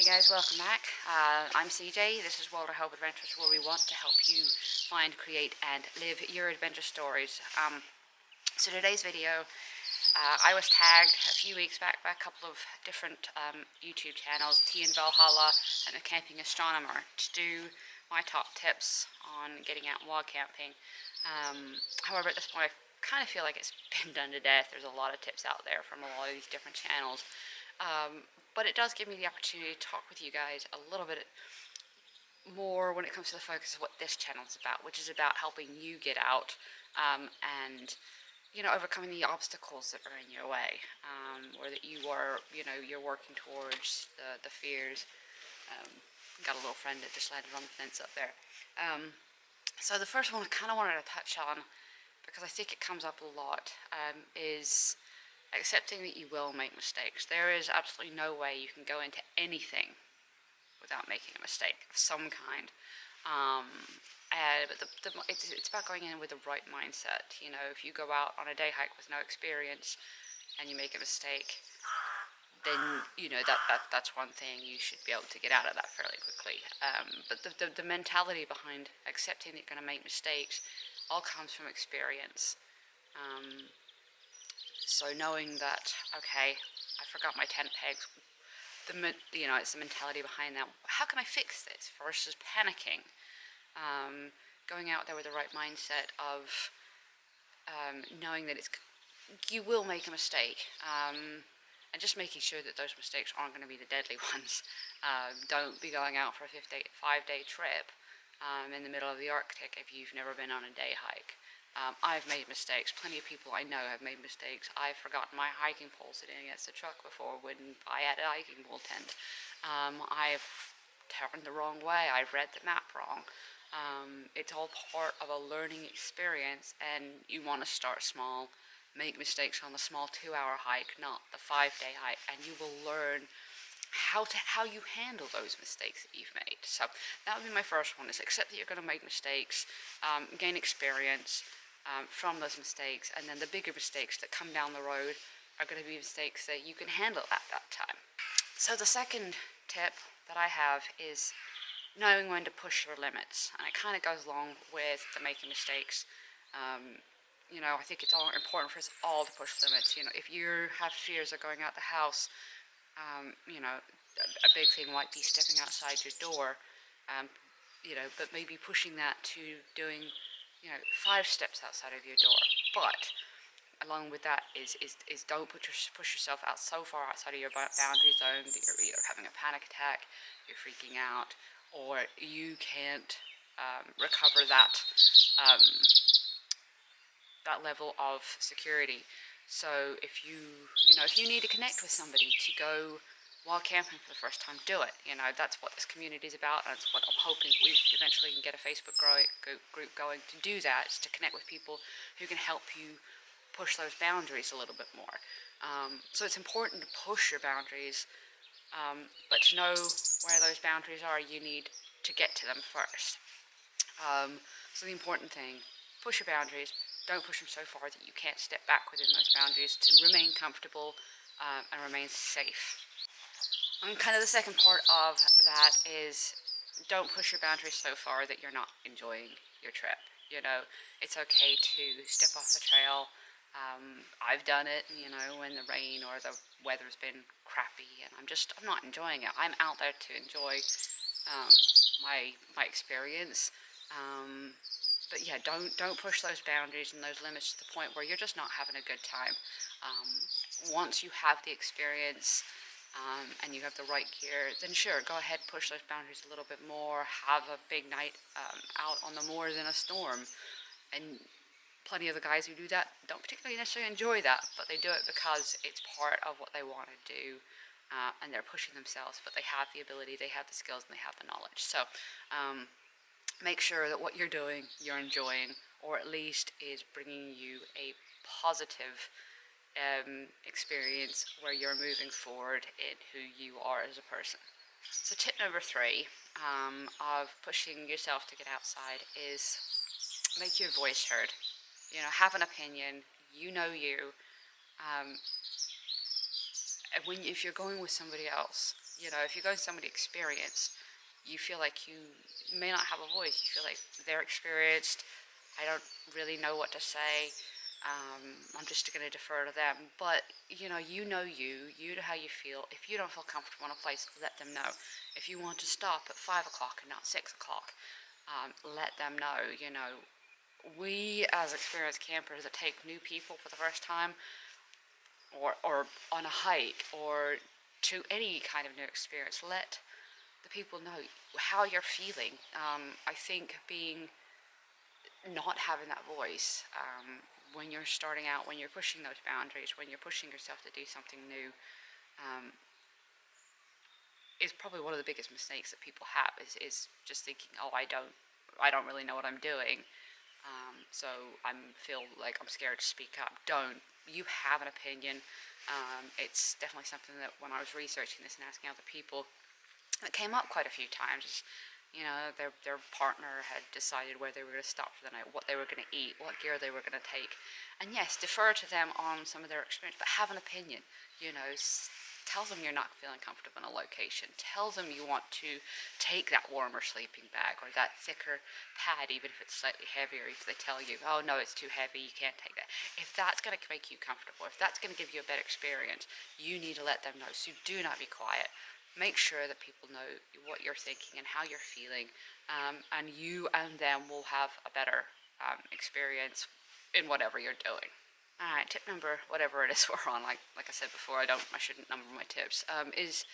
Hey guys, welcome back. I'm CJ. This is World of Hope Adventures, where we want to help you find, create, and live your adventure stories. So today's video, I was tagged a few weeks back by a couple of different YouTube channels, T and Valhalla and the Camping Astronomer, to do my top tips on getting out and wild camping. However, at this point, I kind of feel like it's been done to death. There's a lot of tips out there from a lot of these different channels. But it does give me the opportunity to talk with you guys a little bit more when it comes to the focus of what this channel is about, which is about helping you get out and overcoming the obstacles that are in your way, or that you are, you're working towards the fears. Got a little friend that just landed on the fence up there. So the first one I kind of wanted to touch on, because I think it comes up a lot, is accepting that you will make mistakes. There is absolutely no way you can go into anything without making a mistake of some kind. But it's about going in with the right mindset. If you go out on a day hike with no experience and you make a mistake, then that's one thing. You should be able to get out of that fairly quickly. But the mentality behind accepting that you're going to make mistakes all comes from experience. So knowing that, okay, I forgot my tent pegs, it's the mentality behind that. How can I fix this versus panicking? Going out there with the right mindset of knowing that you will make a mistake, and just making sure that those mistakes aren't going to be the deadly ones. Don't be going out for a 5-day trip in the middle of the Arctic if you've never been on a day hike. I've made mistakes. Plenty of people I know have made mistakes. I've forgotten my hiking pole sitting against the truck before when I had a hiking pole tent. I've turned the wrong way. I've read the map wrong. It's all part of a learning experience, and you want to start small. Make mistakes on the small 2-hour hike, not the 5-day hike, and you will learn how you handle those mistakes that you've made. So that would be my first one, is accept that you're going to make mistakes, gain experience from those mistakes, and then the bigger mistakes that come down the road are going to be mistakes that you can handle at that time. So the second tip that I have is knowing when to push your limits, and it kind of goes along with the making mistakes. I think it's all important for us all to push limits. If you have fears of going out the house, a big thing might be stepping outside your door, but maybe pushing that to doing 5 steps outside of your door. But along with that is don't push yourself out so far outside of your boundary zone that you're either having a panic attack, you're freaking out, or you can't recover that level of security. So if you need to connect with somebody to go wild camping for the first time, do it. That's what this community is about, and that's what I'm hoping we eventually can get a Facebook group going to do that, is to connect with people who can help you push those boundaries a little bit more. So it's important to push your boundaries, but to know where those boundaries are, you need to get to them first. So the important thing, push your boundaries. Don't push them so far that you can't step back within those boundaries, to remain comfortable and remain safe. And kind of the second part of that is, don't push your boundaries so far that you're not enjoying your trip. It's okay to step off the trail. I've done it, when the rain or the weather's been crappy and I'm not enjoying it. I'm out there to enjoy my experience. But yeah, don't push those boundaries and those limits to the point where you're just not having a good time. Once you have the experience, and you have the right gear, then sure, go ahead, push those boundaries a little bit more, have a big night out on the moors in a storm. And plenty of the guys who do that don't particularly necessarily enjoy that, but they do it because it's part of what they want to do, and they're pushing themselves, but they have the ability, they have the skills, and they have the knowledge. So make sure that what you're doing, you're enjoying, or at least is bringing you a positive experience where you're moving forward in who you are as a person. So tip number 3 of pushing yourself to get outside is make your voice heard. Have an opinion. You. If you're going with somebody else, if you're going to somebody experienced, you feel like you may not have a voice. You feel like they're experienced. I don't really know what to say. I'm just going to defer to them. But, you know you know how you feel. If you don't feel comfortable in a place, let them know. If you want to stop at 5 o'clock and not 6 o'clock, let them know. We as experienced campers that take new people for the first time, or on a hike, or to any kind of new experience, let the people know how you're feeling. I think not having that voice, when you're starting out, when you're pushing those boundaries, when you're pushing yourself to do something new, is probably one of the biggest mistakes that people have, is just thinking, oh, I don't really know what I'm doing, so I feel like I'm scared to speak up. Don't. You have an opinion. It's definitely something that when I was researching this and asking other people, it came up quite a few times. Their partner had decided where they were going to stop for the night, what they were going to eat, what gear they were going to take. And yes, defer to them on some of their experience, but have an opinion. Tell them you're not feeling comfortable in a location. Tell them you want to take that warmer sleeping bag or that thicker pad, even if it's slightly heavier. If they tell you, oh no, it's too heavy, you can't take that. If that's going to make you comfortable, if that's going to give you a better experience, you need to let them know. So do not be quiet. Make sure that people know what you're thinking and how you're feeling, and you and them will have a better experience in whatever you're doing. All right, tip number, whatever it is we're on, like I said before, I shouldn't number my tips, is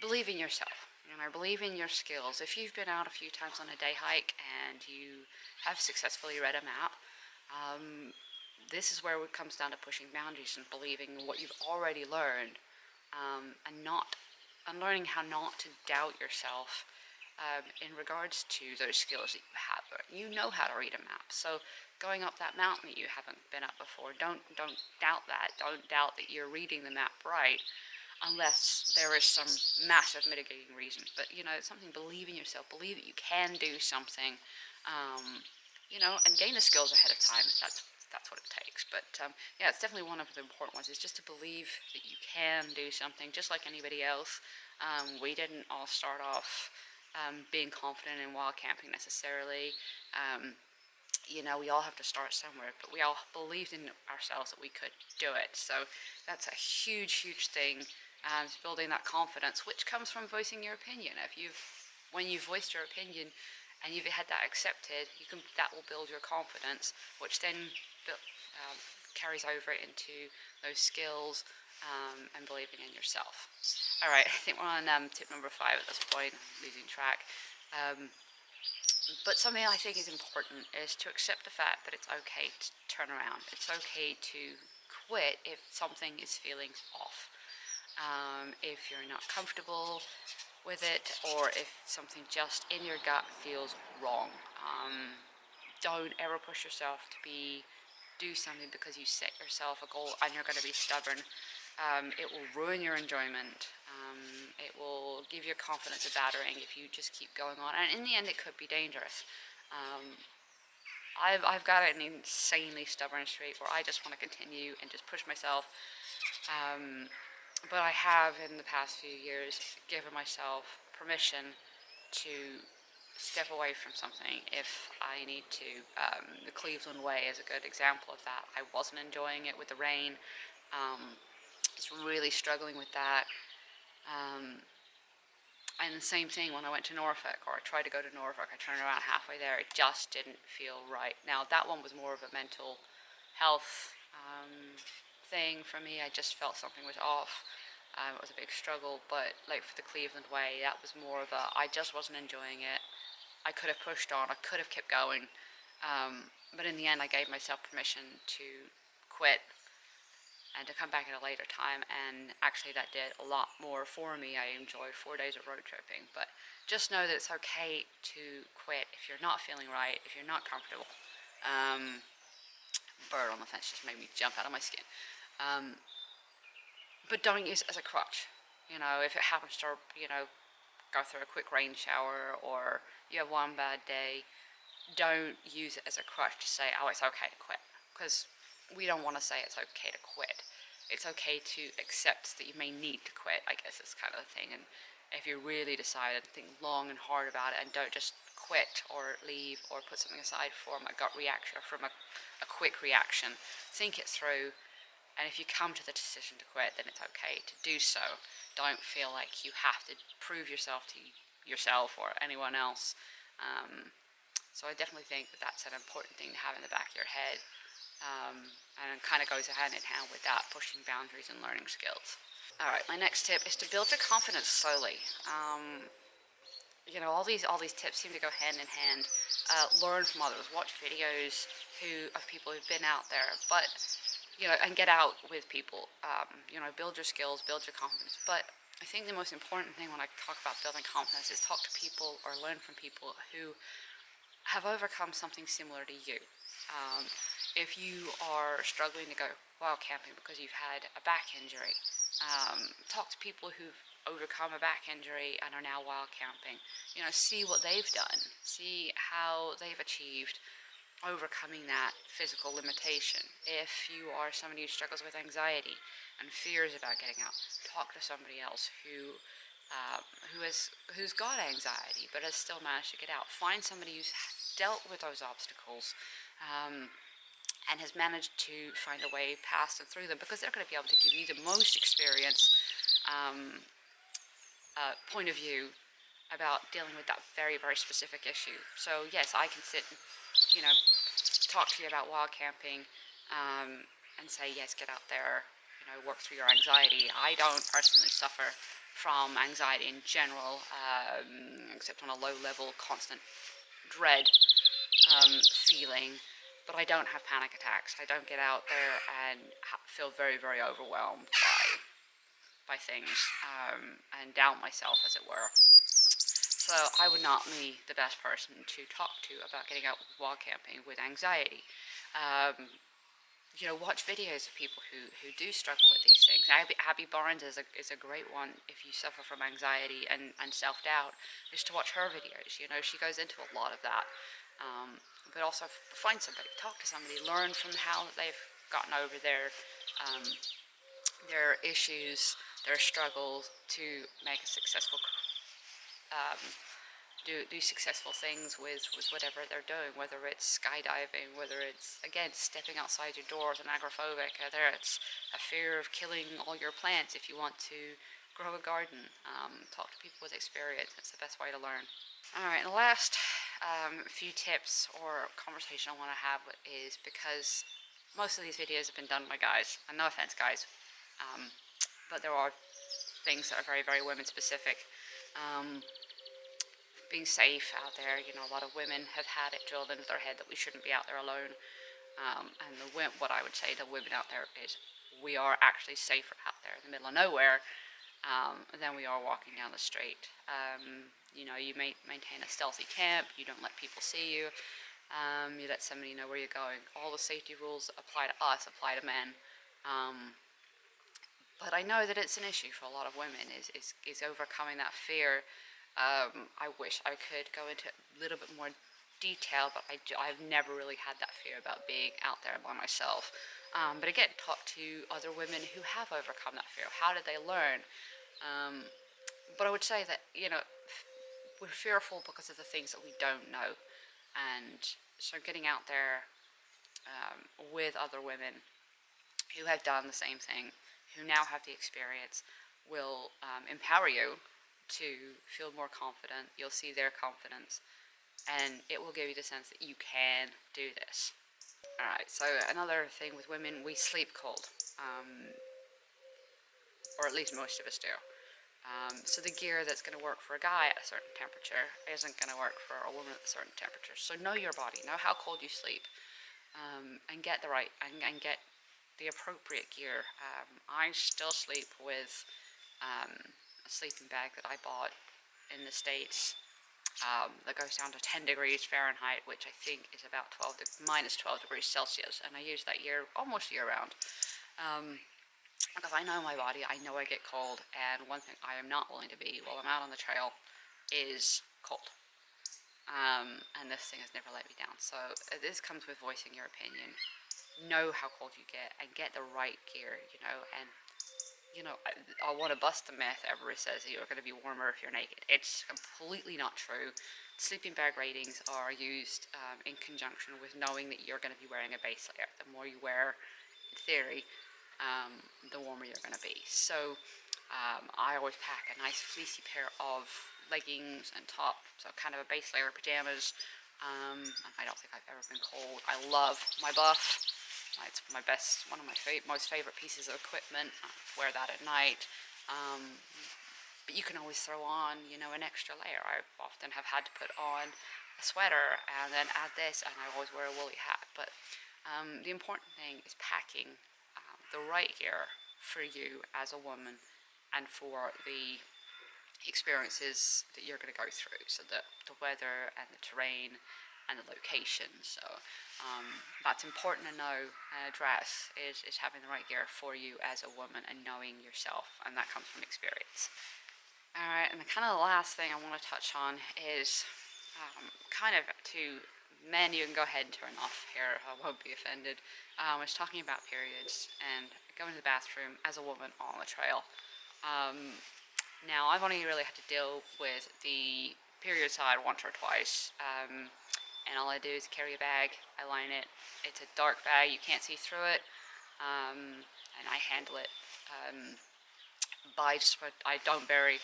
believe in yourself. Believe in your skills. If you've been out a few times on a day hike and you have successfully read a map, this is where it comes down to pushing boundaries and believing what you've already learned, and learning how not to doubt yourself in regards to those skills that you have. You know how to read a map, so going up that mountain that you haven't been up before, don't doubt that. Don't doubt that you're reading the map right, unless there is some massive mitigating reason. But something. Believe in yourself. Believe that you can do something. And gain the skills ahead of time if that's what it takes. But yeah, it's definitely one of the important ones, is just to believe that you can do something, just like anybody else. We didn't all start off being confident in wild camping necessarily. We all have to start somewhere, but we all believed in ourselves that we could do it. So that's a huge, huge thing. Building that confidence, which comes from voicing your opinion. When you've voiced your opinion and you've had that accepted, that will build your confidence, which then carries over into those skills, and believing in yourself. All right, I think we're on tip number 5 at this point. I'm losing track. But something I think is important is to accept the fact that it's okay to turn around. It's okay to quit if something is feeling off. If you're not comfortable with it, or if something just in your gut feels wrong. Don't ever push yourself to do something because you set yourself a goal and you're going to be stubborn. It will ruin your enjoyment. It will give your confidence a battering if you just keep going on, and in the end it could be dangerous. I've got an insanely stubborn streak where I just want to continue and just push myself, but I have in the past few years given myself permission to step away from something if I need to. The Cleveland Way is a good example of that. I wasn't enjoying it with the rain. It's really struggling with that. And the same thing when I went to Norfolk, or I tried to go to Norfolk. I turned around halfway there. It just didn't feel right. Now, that one was more of a mental health thing for me. I just felt something was off. It was a big struggle. But like for the Cleveland Way, that was more of I just wasn't enjoying it. I could have pushed on. I could have kept going. But in the end, I gave myself permission to quit and to come back at a later time, and actually that did a lot more for me. I enjoyed 4 days of road tripping, but just know that it's okay to quit if you're not feeling right, if you're not comfortable. Bird on the fence just made me jump out of my skin. But don't use it as a crutch. If it happens to, go through a quick rain shower, or you have one bad day, don't use it as a crutch to say, oh, it's okay to quit, because we don't want to say it's okay to quit. It's okay to accept that you may need to quit, I guess is kind of the thing. And if you really decide and think long and hard about it, and don't just quit or leave or put something aside from a gut reaction or from a quick reaction. Think it through, and if you come to the decision to quit, then it's okay to do so. Don't feel like you have to prove yourself to yourself or anyone else. So I definitely think that that's an important thing to have in the back of your head, and it kind of goes hand in hand with that, pushing boundaries and learning skills. All right, my next tip is to build your confidence slowly. All these tips seem to go hand in hand. Learn from others, watch videos of people who've been out there, but and get out with people. Build your skills, build your confidence. But I think the most important thing when I talk about building confidence is talk to people or learn from people who have overcome something similar to you. If you are struggling to go wild camping because you've had a back injury, talk to people who've overcome a back injury and are now wild camping. See what they've done. See how they've achieved overcoming that physical limitation. If you are somebody who struggles with anxiety and fears about getting out, talk to somebody else who's got anxiety but has still managed to get out. Find somebody who's dealt with those obstacles and has managed to find a way past and through them, because they're going to be able to give you the most experience point of view about dealing with that very, very specific issue. So yes, I can sit and talk to you about wild camping and say, yes, get out there, work through your anxiety. I don't personally suffer from anxiety in general, except on a low level, constant dread feeling, but I don't have panic attacks. I don't get out there and feel very, very overwhelmed by things and doubt myself, as it were. So I would not be the best person to talk to about getting out wild camping with anxiety. Watch videos of people who do struggle with these things. Abby Barnes is a great one if you suffer from anxiety and self-doubt, is to watch her videos. She goes into a lot of that. But also find somebody, talk to somebody, learn from how they've gotten over their issues, their struggles to make a successful do successful things with whatever they're doing, whether it's skydiving, whether it's, again, stepping outside your door as an agoraphobic, whether it's a fear of killing all your plants if you want to grow a garden. Talk to people with experience. It's the best way to learn. Alright, and the last few tips or conversation I want to have is, because most of these videos have been done by guys, and no offense guys, but there are things that are very, very women specific. Being safe out there, a lot of women have had it drilled into their head that we shouldn't be out there alone, and what I would say to women out there is, we are actually safer out there in the middle of nowhere than we are walking down the street. You maintain a stealthy camp, you don't let people see you, you let somebody know where you're going. All the safety rules that apply to us apply to men. But I know that it's an issue for a lot of women, is overcoming that fear. I wish I could go into a little bit more detail, but I've never really had that fear about being out there by myself. But again, talk to other women who have overcome that fear. How did they learn? But I would say that, we're fearful because of the things that we don't know. And so getting out there with other women who have done the same thing, who now have the experience, will empower you to feel more confident. You'll see their confidence, and it will give you the sense that you can do this. Alright, so another thing with women, we sleep cold, or at least most of us do. So the gear that's going to work for a guy at a certain temperature isn't going to work for a woman at a certain temperature. So know your body, know how cold you sleep, and get the right, and get the appropriate gear. I still sleep with a sleeping bag that I bought in the States that goes down to 10 degrees Fahrenheit, which I think is about minus 12 degrees Celsius, and I use that almost year round. Because I know my body, I know I get cold, and one thing I am not willing to be while I'm out on the trail is cold. And this thing has never let me down. So this comes with voicing your opinion. Know how cold you get, and get the right gear, and I want to bust the myth everybody says that you're going to be warmer if you're naked. It's completely not true. Sleeping bag ratings are used in conjunction with knowing that you're going to be wearing a base layer. The more you wear, in theory, the warmer you're going to be. So I always pack a nice fleecy pair of leggings and top, so kind of a base layer of pajamas. And I don't think I've ever been cold. I love my buff. It's one of my most favorite pieces of equipment. I wear that at night. But you can always throw on, an extra layer. I often have had to put on a sweater and then add this, and I always wear a woolly hat. But the important thing is packing the right gear for you as a woman and for the experiences that you're going to go through. So the weather and the terrain and the location. So that's important to know and address is having the right gear for you as a woman and knowing yourself, and that comes from experience. Alright, and the kind of the last thing I want to touch on is kind of to men. You can go ahead and turn off here, I won't be offended. I was talking about periods and going to the bathroom as a woman on the trail. Now, I've only really had to deal with the period side once or twice, and all I do is carry a bag, I line it, it's a dark bag, you can't see through it, and I handle it I don't bury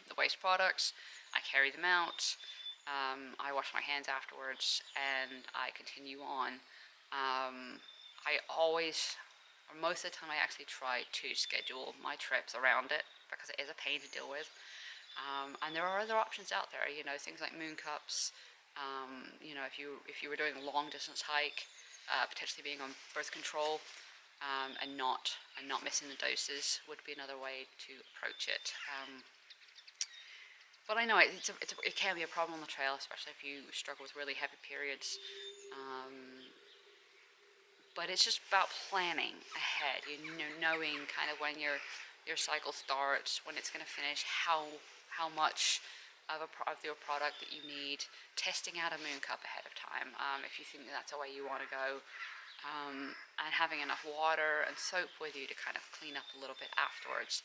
the waste products, I carry them out, I wash my hands afterwards, and I continue on. Most of the time I actually try to schedule my trips around it, because it is a pain to deal with. And there are other options out there, things like moon cups. If you were doing a long distance hike, potentially being on birth control, and not missing the doses would be another way to approach it. But I know it can be a problem on the trail, especially if you struggle with really heavy periods. But it's just about planning ahead, knowing kind of when your cycle starts, when it's going to finish, how much of your product that you need, testing out a moon cup ahead of time, if you think that's the way you want to go, and having enough water and soap with you to kind of clean up a little bit afterwards.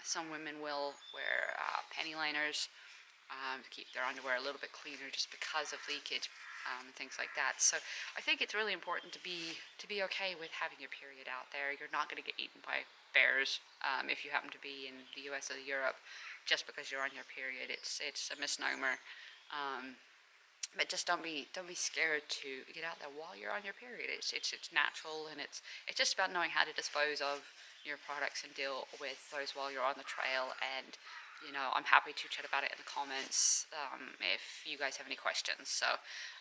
Some women will wear panty liners to keep their underwear a little bit cleaner just because of leakage. And things like that. So I think it's really important to be okay with having your period out there. You're not going to get eaten by bears if you happen to be in the US or Europe just because you're on your period. It's a misnomer. But just don't be scared to get out there while you're on your period. It's natural, and it's just about knowing how to dispose of your products and deal with those while you're on the trail. And I'm happy to chat about it in the comments if you guys have any questions. So,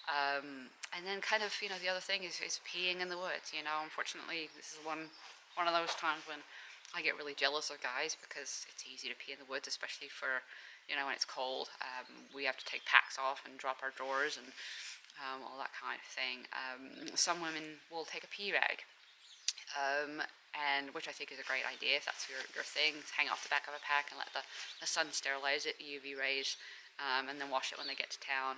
and then kind of, the other thing is peeing in the woods. Unfortunately, this is one of those times when I get really jealous of guys because it's easy to pee in the woods, especially for, when it's cold. We have to take packs off and drop our drawers and all that kind of thing. Some women will take a pee rag. And which I think is a great idea if that's your thing. Hang off the back of a pack and let the sun sterilize it, UV rays, and then wash it when they get to town.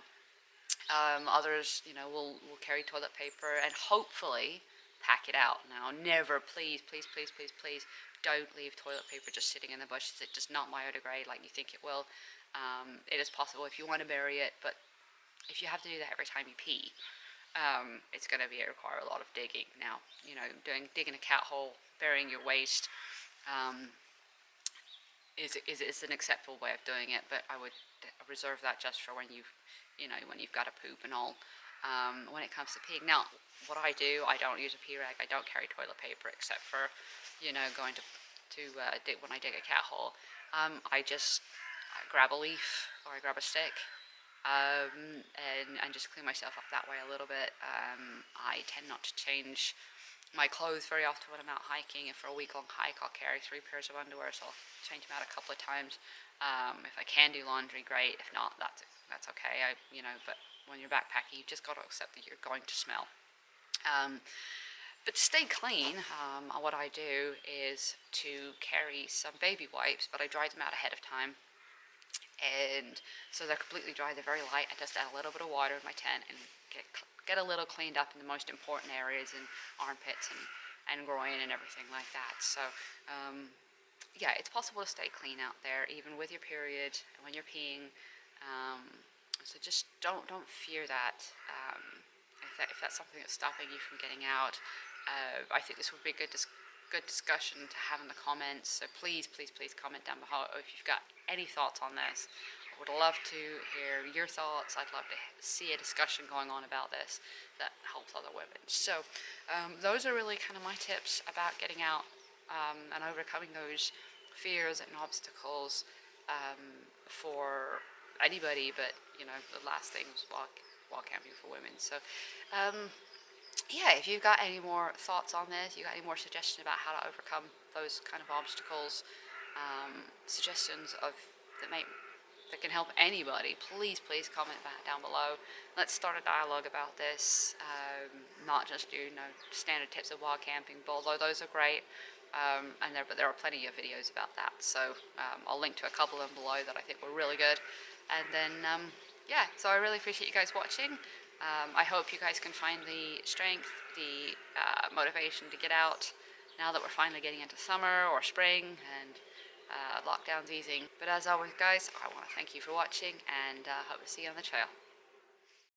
Others, will carry toilet paper and hopefully pack it out. Now, never, please, don't leave toilet paper just sitting in the bushes. It does not biodegrade like you think it will. It is possible if you want to bury it, but if you have to do that every time you pee, it's going to require a lot of digging. Now, digging a cat hole, burying your waste, is an acceptable way of doing it, but I would reserve that just for when you've got to poop and all. When it comes to peeing, now, what I do, I don't use a pee rag, I don't carry toilet paper, except for, going to dig when I dig a cat hole. I grab a leaf, or I grab a stick, and just clean myself up that way a little bit. I tend not to change my clothes very often when I'm out hiking. If for a week-long hike, I'll carry 3 pairs of underwear, so I'll change them out a couple of times. If I can do laundry, great. If not, that's okay. But when you're backpacking, you've just got to accept that you're going to smell. But to stay clean, what I do is to carry some baby wipes, but I dry them out ahead of time. And so they're completely dry, they're very light. I just add a little bit of water in my tent and get a little cleaned up in the most important areas, in armpits and groin and everything like that. So yeah, it's possible to stay clean out there, even with your period and when you're peeing. So just don't fear that. If that's something that's stopping you from getting out, I think this would be a good discussion to have in the comments. So please comment down below if you've got any thoughts on this. I would love to hear your thoughts. I'd love to see a discussion going on about this that helps other women. So those are really kind of my tips about getting out and overcoming those fears and obstacles for anybody, but the last thing was while camping for women. So yeah, if you've got any more thoughts on this, you got any more suggestions about how to overcome those kind of obstacles, suggestions that can help anybody, please comment back down below. Let's start a dialogue about this. Not just standard tips of wild camping, but although those are great, but there are plenty of videos about that. So I'll link to a couple of them below that I think were really good. And then yeah, so I really appreciate you guys watching. I hope you guys can find the strength, the motivation to get out now that we're finally getting into summer or spring and lockdown's easing. But as always, guys, I want to thank you for watching, and hope to see you on the trail.